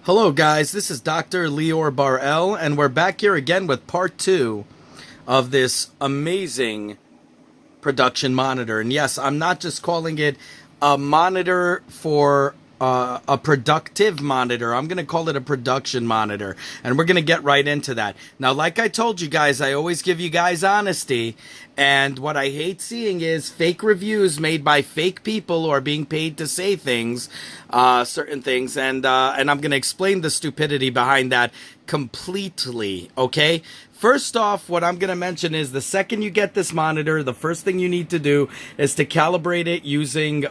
Hello guys, this is Dr. Lior Bar-El, and we're back here again with part 2 of this amazing production monitor. And yes, I'm not just calling it a monitor for a productive monitor. I'm going to call it a production monitor, and we're going to get right into that. Now, like I told you guys, I always give you guys honesty, and what I hate seeing is fake reviews made by fake people who are being paid to say things, certain things, and I'm going to explain the stupidity behind that completely, okay? First off, what I'm going to mention is the second you get this monitor, the first thing you need to do is to calibrate it using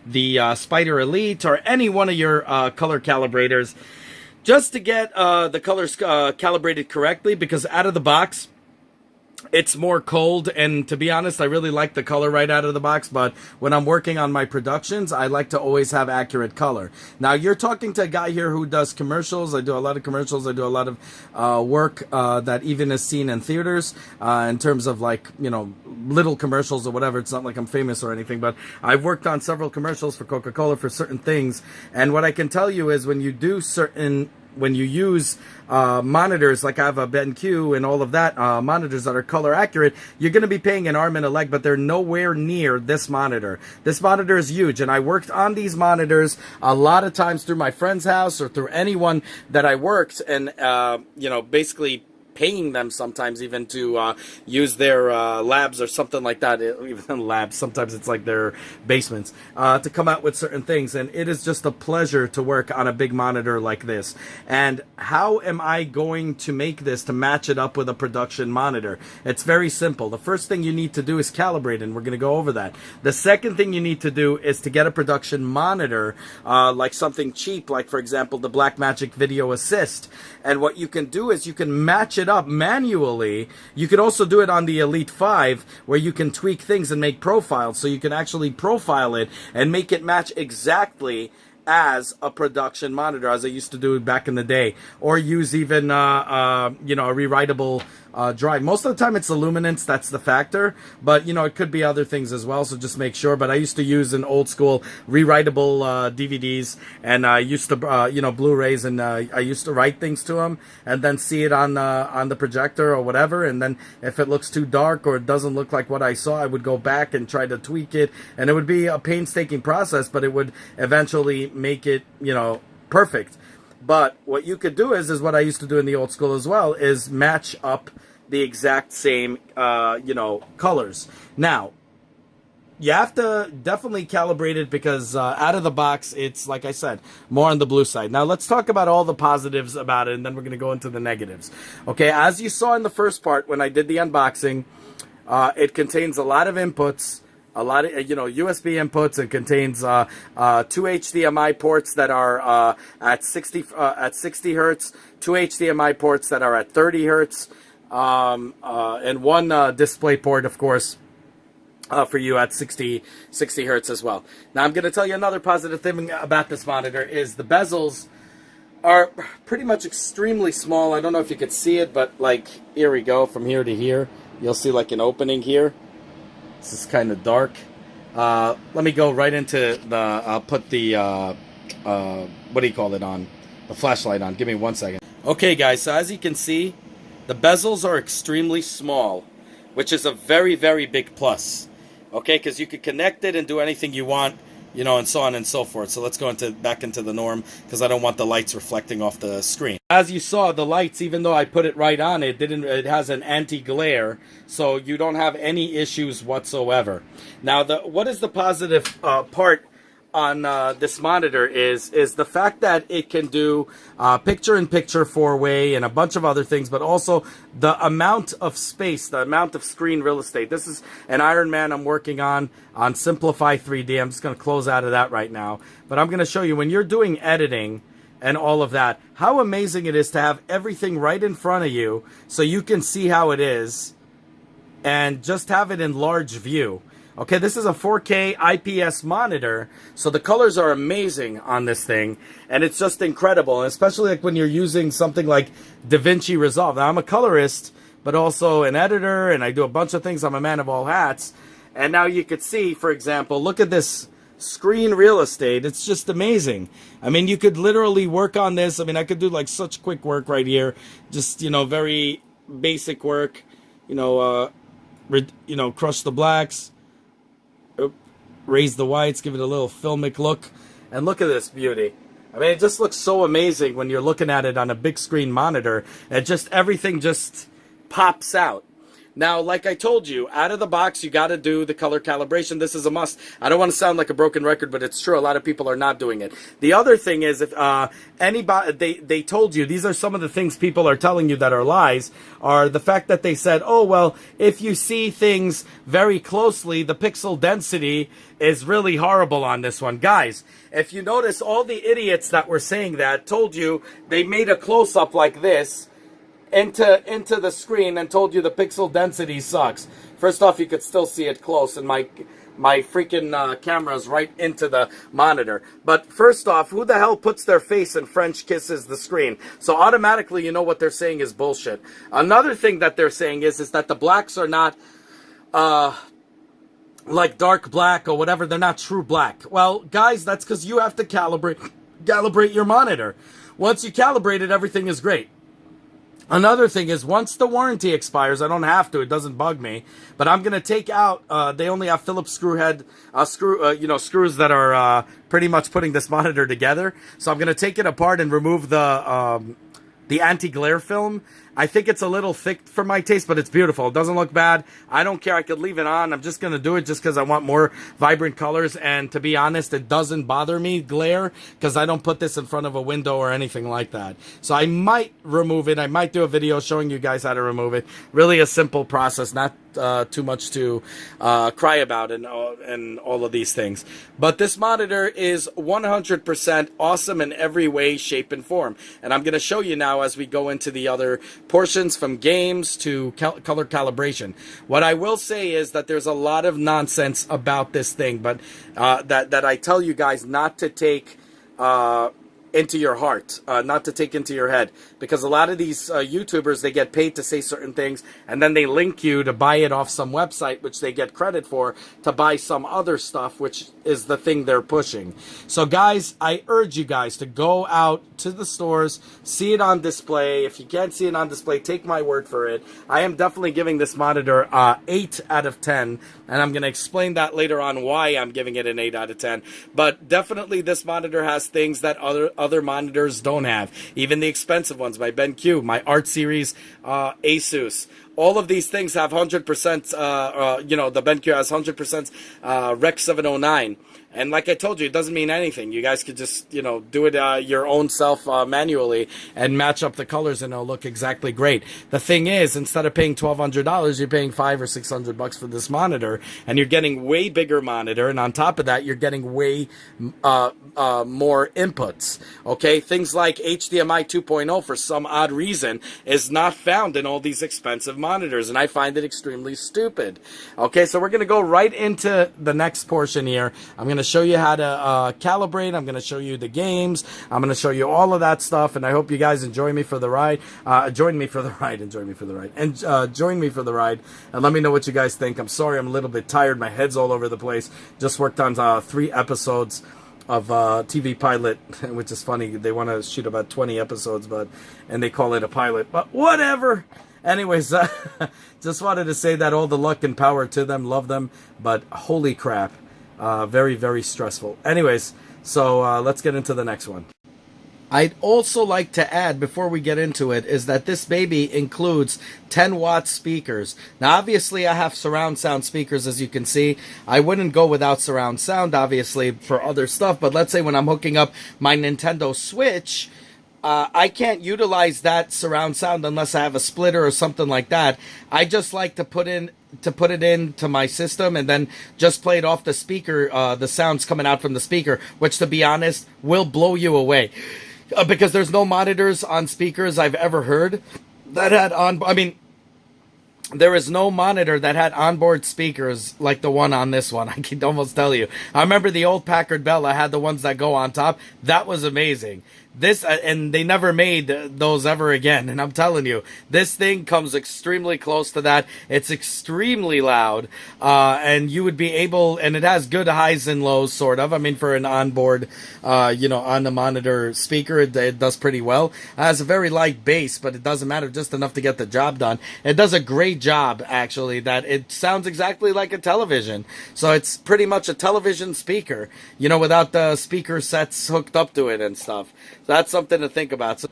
the Spider Elite or any one of your color calibrators, just to get the colors calibrated correctly, because out of the box, it's more cold, and to be honest, I really like the color right out of the box, but when I'm working on my productions, I like to always have accurate color. Now, you're talking to a guy here who does commercials. I do a lot of commercials. I do a lot of work that even is seen in theaters in terms of, like, you know, little commercials or whatever. It's not like I'm famous or anything, but I've worked on several commercials for Coca-Cola for certain things, and what I can tell you is when you use monitors, like I have a BenQ and all of that, monitors that are color accurate, you're going to be paying an arm and a leg, but they're nowhere near this monitor. This monitor is huge, and I worked on these monitors a lot of times through my friend's house or through anyone that I worked, and, you know, basically paying them sometimes even to use their labs or something like that. Even labs, sometimes it's like their basements, to come out with certain things. And it is just a pleasure to work on a big monitor like this. And how am I going to make this to match it up with a production monitor? It's very simple. The first thing you need to do is calibrate, and we're going to go over that. The second thing you need to do is to get a production monitor, like something cheap, like, for example, the Blackmagic Video Assist. And what you can do is you can match it up manually. You could also do it on the Elite 5, where you can tweak things and make profiles, so you can actually profile it and make it match exactly as a production monitor, as I used to do back in the day, or use even you know, a rewritable drive. Most of the time it's the luminance that's the factor, but you know, it could be other things as well, so just make sure. But I used to use an old school rewritable DVDs, and I used to you know, Blu-rays, and I used to write things to them and then see it on the projector or whatever, and then if it looks too dark or it doesn't look like what I saw, I would go back and try to tweak it, and it would be a painstaking process, but it would eventually make it, you know, perfect. But what you could do is what I used to do in the old school as well, is match up the exact same, you know, colors. Now, you have to definitely calibrate it, because out of the box, it's, like I said, more on the blue side. Now, let's talk about all the positives about it, and then we're going to go into the negatives. Okay, as you saw in the first part when I did the unboxing, it contains a lot of inputs, a lot of, you know, USB inputs. It contains 2 HDMI ports that are at 60 hertz, 2 HDMI ports that are at 30 hertz, and one display port, of course, for you at 60 hertz as well. Now, I'm going to tell you another positive thing about this monitor is the bezels are pretty much extremely small. I don't know if you could see it, but, like, here we go, from here to here, you'll see like an opening here. This is kind of dark. Let me go right into the, I'll put the, what do you call it on? The flashlight on. Give me 1 second. Okay, guys, so as you can see, the bezels are extremely small, which is a very, very big plus. Okay, because you could connect it and do anything you want, you know, and so on and so forth. So let's go back into the norm, because I don't want the lights reflecting off the screen. As you saw, the lights, even though I put it right on, it has an anti-glare, so you don't have any issues whatsoever. Now, what is the positive part on this monitor is the fact that it can do picture-in-picture 4-way and a bunch of other things, but also the amount of space, the amount of screen real estate. This is an Iron Man I'm working on Simplify 3D. I'm just going to close out of that right now. But I'm going to show you, when you're doing editing and all of that, how amazing it is to have everything right in front of you so you can see how it is and just have it in large view. Okay, this is a 4K IPS monitor, so the colors are amazing on this thing, and it's just incredible, and especially like when you're using something like DaVinci Resolve. Now, I'm a colorist, but also an editor, and I do a bunch of things. I'm a man of all hats, and now you could see, for example, look at this screen real estate. It's just amazing. I mean, you could literally work on this. I mean, I could do like such quick work right here. Just, very basic work. Crush the blacks, raise the whites, give it a little filmic look. And look at this beauty. I mean, it just looks so amazing when you're looking at it on a big screen monitor. Everything just pops out. Now, like I told you, out of the box, you got to do the color calibration. This is a must. I don't want to sound like a broken record, but it's true. A lot of people are not doing it. The other thing is, if anybody, they told you, these are some of the things people are telling you that are lies, are the fact that they said, oh, well, if you see things very closely, the pixel density is really horrible on this one. Guys, if you notice, all the idiots that were saying that told you they made a close-up like this, into the screen and told you the pixel density sucks. First off, you could still see it close, and my freaking camera's right into the monitor. But first off, who the hell puts their face and French kisses the screen? So automatically, you know what they're saying is bullshit. Another thing that they're saying is that the blacks are not like dark black or whatever. They're not true black. Well, guys, that's because you have to calibrate your monitor. Once you calibrate it, everything is great. Another thing is, once the warranty expires, I don't have to, it doesn't bug me, but I'm going to take out, they only have Phillips screws that are pretty much putting this monitor together. So I'm going to take it apart and remove the anti-glare film. I think it's a little thick for my taste, but it's beautiful. It doesn't look bad. I don't care. I could leave it on. I'm just going to do it just because I want more vibrant colors. And to be honest, it doesn't bother me, glare, because I don't put this in front of a window or anything like that. So I might remove it. I might do a video showing you guys how to remove it. Really a simple process, not too much to cry about and all of these things. But this monitor is 100% awesome in every way, shape, and form. And I'm going to show you now as we go into the other portions, from games to color calibration. What I will say is that there's a lot of nonsense about this thing, but that I tell you guys not to take into your heart, not to take into your head, because a lot of these YouTubers, they get paid to say certain things, and then they link you to buy it off some website, which they get credit for, to buy some other stuff, which is the thing they're pushing. So guys, I urge you guys to go out to the stores, see it on display. If you can't see it on display, take my word for it. I am definitely giving this monitor 8 out of 10, and I'm going to explain that later on why I'm giving it an 8 out of 10. But definitely this monitor has things that other monitors don't have. Even the expensive ones, my BenQ, my Art Series Asus. All of these things have 100%, the BenQ has 100% Rec 709. And like I told you, it doesn't mean anything. You guys could just, do it your own self manually and match up the colors, and it'll look exactly great. The thing is, instead of paying $1,200, you're paying $500 or $600 for this monitor, and you're getting way bigger monitor. And on top of that, you're getting way more inputs. Okay, things like HDMI 2.0 for some odd reason is not found in all these expensive monitors, and I find it extremely stupid. Okay, so we're going to go right into the next portion here. I'm going to show you how to calibrate. I'm going to show you the games. I'm going to show you all of that stuff, and I hope you guys enjoy me for the ride. Join me for the ride, and let me know what you guys think. I'm sorry I'm a little bit tired. My head's all over the place. Just worked on 3 episodes of TV pilot, which is funny. They want to shoot about 20 episodes, and they call it a pilot, but whatever. Anyways, just wanted to say that all the luck and power to them. Love them, but holy crap. Very, very stressful. Anyways, so let's get into the next one. I'd also like to add, before we get into it, is that this baby includes 10-watt speakers. Now, obviously, I have surround sound speakers, as you can see. I wouldn't go without surround sound, obviously, for other stuff. But let's say when I'm hooking up my Nintendo Switch, I can't utilize that surround sound unless I have a splitter or something like that. I just like to put it into my system and then just play it off the speaker, the sounds coming out from the speaker, which, to be honest, will blow you away. Because there's no monitors on speakers I've ever heard that had there is no monitor that had onboard speakers like the one on this one. I can almost tell you. I remember the old Packard Bell. I had the ones that go on top. That was amazing. This and they never made those ever again. And I'm telling you, this thing comes extremely close to that. It's extremely loud, and you would be able, and it has good highs and lows, sort of. I mean, for an onboard, on the monitor speaker, it does pretty well. It has a very light bass, but it doesn't matter, just enough to get the job done. It does a great job, actually. That it sounds exactly like a television. So it's pretty much a television speaker, without the speaker sets hooked up to it and stuff. That's something to think about.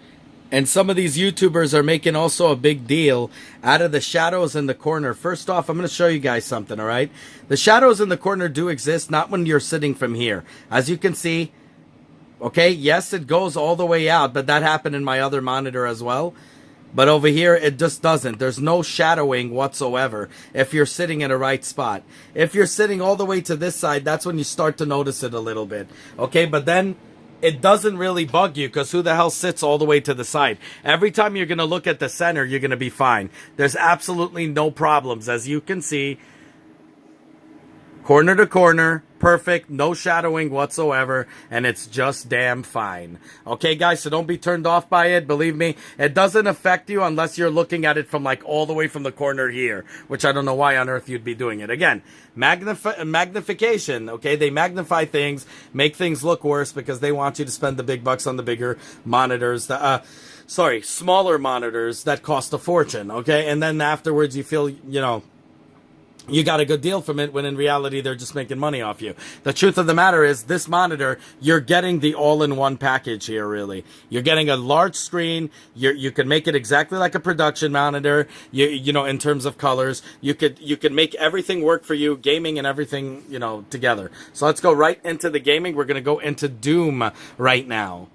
And some of these YouTubers are making also a big deal out of the shadows in the corner. First off, I'm going to show you guys something, all right? The shadows in the corner do exist, not when you're sitting from here. As you can see, okay, yes, it goes all the way out, but that happened in my other monitor as well. But over here, it just doesn't. There's no shadowing whatsoever if you're sitting in a right spot. If you're sitting all the way to this side, that's when you start to notice it a little bit. Okay, but then it doesn't really bug you because who the hell sits all the way to the side? Every time you're going to look at the center, you're going to be fine. There's absolutely no problems. As you can see, corner to corner, perfect, no shadowing whatsoever, and it's just damn fine. Okay, guys, so don't be turned off by it. Believe me, it doesn't affect you unless you're looking at it from like all the way from the corner here, which I don't know why on earth you'd be doing it. Again, magnification, okay? They magnify things, make things look worse because they want you to spend the big bucks on the bigger monitors, smaller monitors that cost a fortune, okay? And then afterwards you feel, you got a good deal from it when in reality they're just making money off you. The truth of the matter is this monitor, you're getting the all-in-one package here, really. You're getting a large screen. You can make it exactly like a production monitor, in terms of colors. You could make everything work for you, gaming and everything, together. So let's go right into the gaming. We're going to go into Doom right now.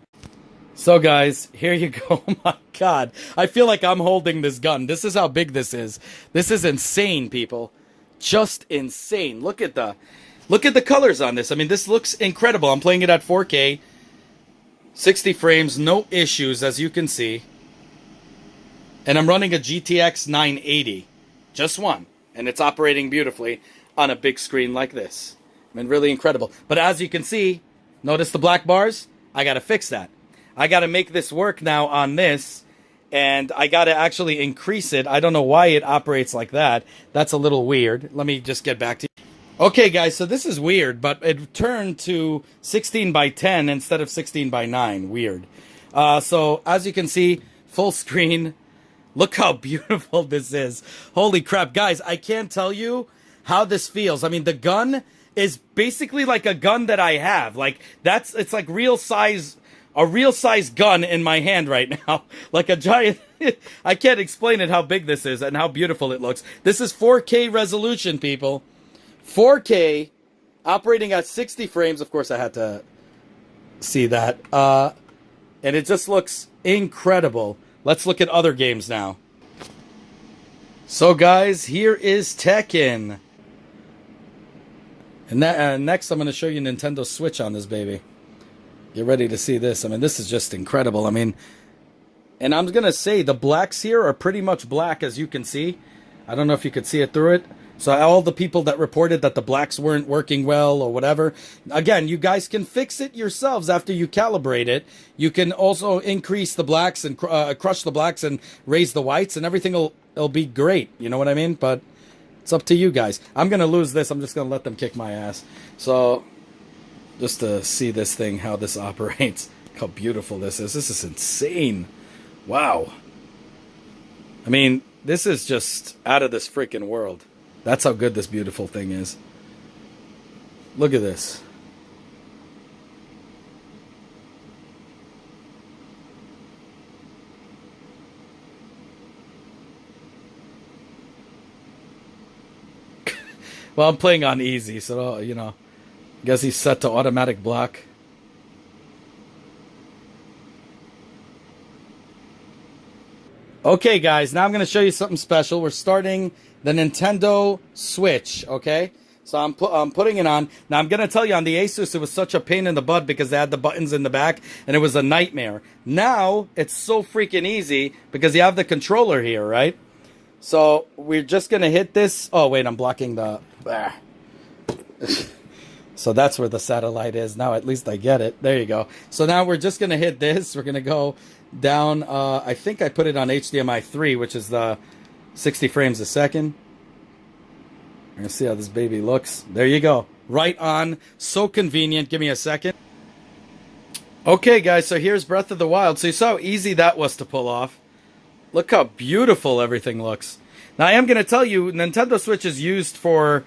So guys, here you go. Oh my God. I feel like I'm holding this gun. This is how big this is. This is insane, people. Just insane. Look at the colors on this. I mean, this looks incredible. I'm playing it at 4K, 60 frames, no issues, as you can see. And I'm running a GTX 980, just one, and it's operating beautifully on a big screen like this. I mean, really incredible. But as you can see, notice the black bars? I got to fix that. I got to make this work now on this. And I got to actually increase it. I don't know why it operates like that. That's a little weird. Let me just get back to you. Okay, guys, so this is weird, but it turned to 16 by 10 instead of 16 by 9. Weird. So as you can see, full screen. Look how beautiful this is. Holy crap. Guys, I can't tell you how this feels. I mean, the gun is basically like a gun that I have. Like, it's like a real size gun in my hand right now. Like a giant... I can't explain it how big this is and how beautiful it looks. This is 4K resolution, people. 4K, operating at 60 frames. Of course, I had to see that. And it just looks incredible. Let's look at other games now. So, guys, here is Tekken. And next, I'm going to show you Nintendo Switch on this baby. Get ready to see this. I mean, this is just incredible. I mean, and I'm going to say the blacks here are pretty much black, as you can see. I don't know if you could see it through it. So all the people that reported that the blacks weren't working well or whatever, again, you guys can fix it yourselves after you calibrate it. You can also increase the blacks and crush the blacks and raise the whites, and everything will be great. You know what I mean? But it's up to you guys. I'm going to lose this. I'm just going to let them kick my ass. So... just to see this thing, how this operates. How beautiful this is. This is insane. Wow. I mean, this is just out of this freaking world. That's how good this beautiful thing is. Look at this. Well, I'm playing on easy, so, guess he's set to automatic block. Okay, guys, now I'm going to show you something special. We're starting the Nintendo Switch, okay? So I'm putting it on. Now, I'm going to tell you, on the Asus, it was such a pain in the butt because they had the buttons in the back, and it was a nightmare. Now, it's so freaking easy because you have the controller here, right? So we're just going to hit this. Oh, wait, I'm blocking the... So that's where the satellite is. Now at least I get it. There you go. So now we're just going to hit this. We're going to go down. I think I put it on HDMI 3, which is the 60 frames a second. We're going to see how this baby looks. There you go. Right on. So convenient. Give me a second. Okay, guys. So here's Breath of the Wild. So you saw how easy that was to pull off. Look how beautiful everything looks. Now I am going to tell you, Nintendo Switch is used for...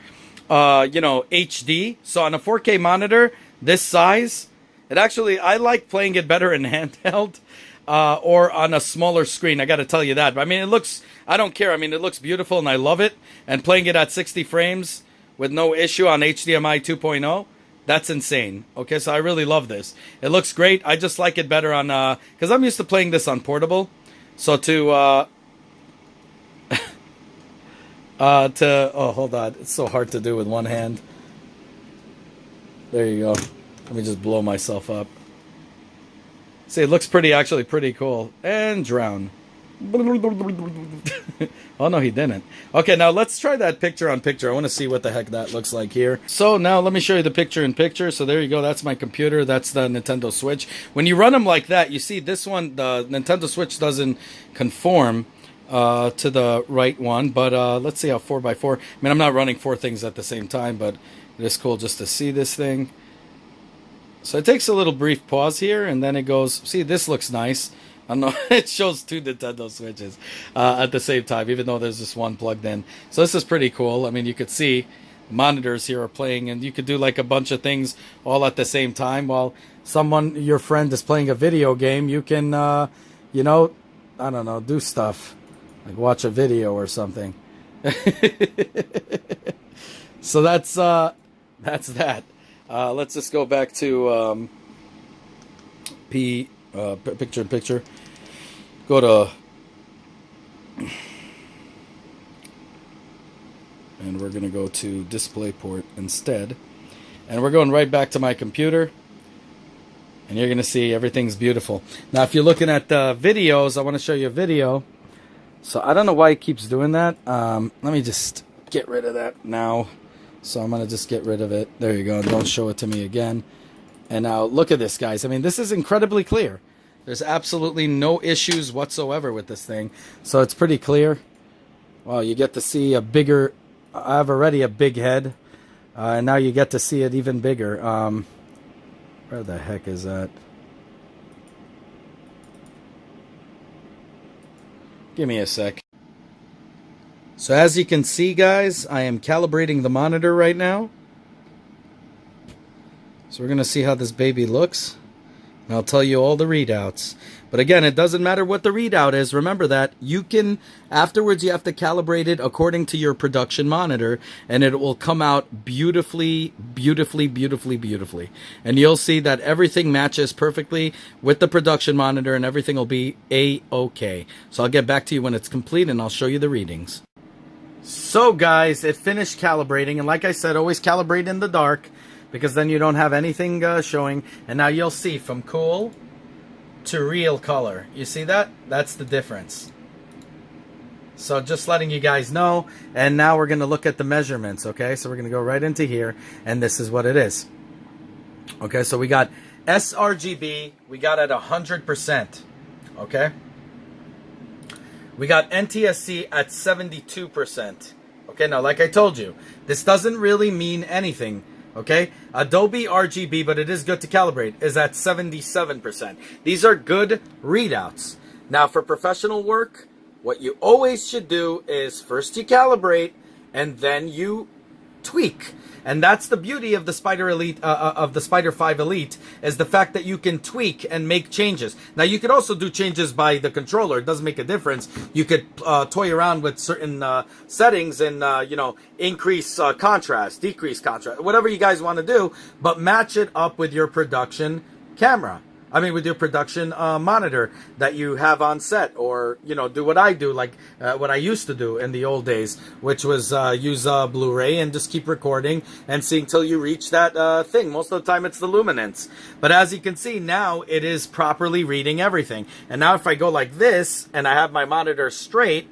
HD. So on a 4K monitor, this size, it actually, I like playing it better in handheld or on a smaller screen. I got to tell you that. But I mean, it looks, I don't care. I mean, it looks beautiful and I love it. And playing it at 60 frames with no issue on HDMI 2.0, that's insane. Okay, so I really love this. It looks great. I just like it better on, because I'm used to playing this on portable. So oh, hold on. It's so hard to do with one hand. There you go. Let me just blow myself up. See, it looks actually pretty cool. And drown. Oh, no, he didn't. Okay, now let's try that picture on picture. I want to see what the heck that looks like here. So now let me show you the picture in picture. So there you go. That's my computer. That's the Nintendo Switch. When you run them like that, you see this one, the Nintendo Switch doesn't conform to the right one, but let's see how 4x4. I mean, I'm not running 4 things at the same time, but it is cool just to see this thing. So it takes a little brief pause here, and then it goes, see, this looks nice. I don't know, it shows 2 Nintendo Switches at the same time, even though there's just one plugged in. So this is pretty cool. I mean, you could see the monitors here are playing, and you could do like a bunch of things all at the same time. While your friend is playing a video game, you can, you know, I don't know, do stuff. Like watch a video or something. So that's that. Let's just go back to picture in picture. Go to, and we're gonna go to DisplayPort instead, and we're going right back to my computer. And you're gonna see everything's beautiful. Now, if you're looking at videos, I want to show you a video. So I don't know why it keeps doing that. Let me just get rid of that now. So I'm going to just get rid of it. There you go. Don't show it to me again. And now look at this, guys. I mean, this is incredibly clear. There's absolutely no issues whatsoever with this thing. So it's pretty clear. Well, you get to see a bigger... I have already a big head. And now you get to see it even bigger. Where the heck is that? Give me a sec. So as you can see, guys, I am calibrating the monitor right now. So we're going to see how this baby looks. And I'll tell you all the readouts. But again, it doesn't matter what the readout is. Remember that you can, afterwards you have to calibrate it according to your production monitor, and it will come out beautifully, beautifully, beautifully, beautifully. And you'll see that everything matches perfectly with the production monitor, and everything will be A-OK. So I'll get back to you when it's complete, and I'll show you the readings. So guys, it finished calibrating, and like I said, always calibrate in the dark, because then you don't have anything showing. And now you'll see from cool to real color. You see that? That's the difference. So just letting you guys know. And now we're going to look at the measurements, okay? So we're going to go right into here, and this is what it is. Okay, so we got sRGB. We got at 100%, okay? We got NTSC at 72%. Okay, now like I told you, this doesn't really mean anything. Okay, Adobe RGB, but it is good to calibrate, is at 77%. These are good readouts. Now, for professional work, what you always should do is first you calibrate and then you tweak. And that's the beauty of the Spider Elite, of the Spider 5 Elite, is the fact that you can tweak and make changes. Now, you could also do changes by the controller. It doesn't make a difference. You could toy around with certain settings and, you know, increase contrast, decrease contrast, whatever you guys want to do, but match it up with your production camera. I mean, with your production monitor that you have on set, or, you know, do what I do, like what I used to do in the old days, which was use Blu-ray and just keep recording and see until you reach that thing. Most of the time it's the luminance. But as you can see, now it is properly reading everything. And now if I go like this and I have my monitor straight,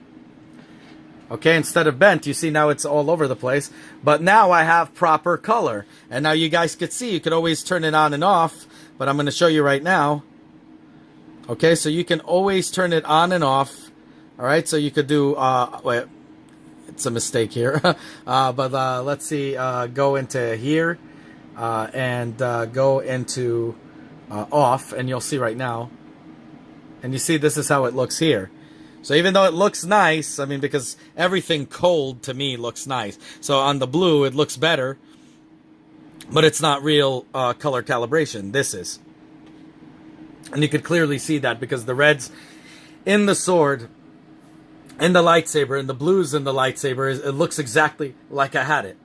Okay, instead of bent, you see now it's all over the place. But now I have proper color. And now you guys could see, you could always turn it on and off. But I'm going to show you right now. Okay, so you can always turn it on and off. All right, so you could do, wait, it's a mistake here. But let's see, go into here and go into off. And you'll see right now. And you see this is how it looks here. So even though it looks nice, I mean, because everything cold to me looks nice. So on the blue, it looks better. But it's not real color calibration. This is. And you could clearly see that because the reds in the sword, in the lightsaber, and the blues in the lightsaber, it looks exactly like I had it.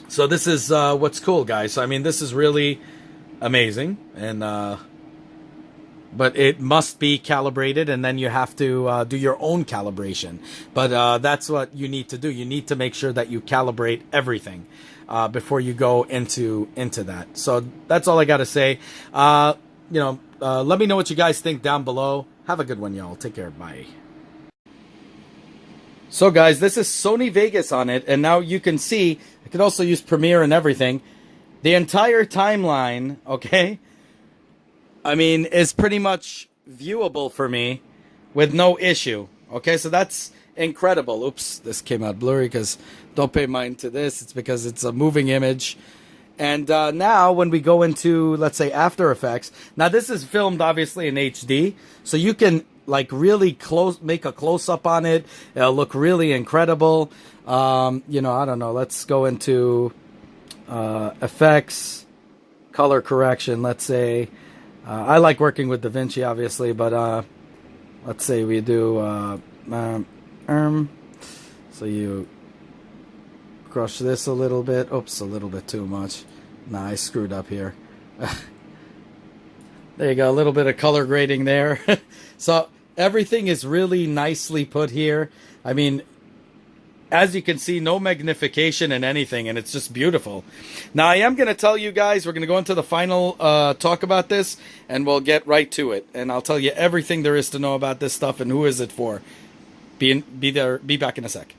So this is what's cool, guys. So, I mean, this is really amazing. And but it must be calibrated, and then you have to do your own calibration. But that's what you need to do. You need to make sure that you calibrate everything before you go into that. So that's all I got to say. Let me know what you guys think down below. Have a good one, y'all. Take care. Bye. So, guys, this is Sony Vegas on it, and now you can see, I could also use Premiere and everything. The entire timeline, okay, I mean, is pretty much viewable for me with no issue. Okay, so that's incredible. Oops, this came out blurry because don't pay mind to this. It's because it's a moving image. And now when we go into, let's say, After Effects, now this is filmed obviously in HD, so you can like really make a close-up on it. It'll look really incredible. I don't know. Let's go into effects, color correction, let's say. I like working with DaVinci, obviously, but let's say we do so you crush this a little bit. Oops, a little bit too much. Nah, I screwed up here. There you go, a little bit of color grading there. So everything is really nicely put here. I mean, as you can see, no magnification in anything, and it's just beautiful. Now, I am going to tell you guys, we're going to go into the final talk about this, and we'll get right to it. And I'll tell you everything there is to know about this stuff and who is it for. Be back in a sec.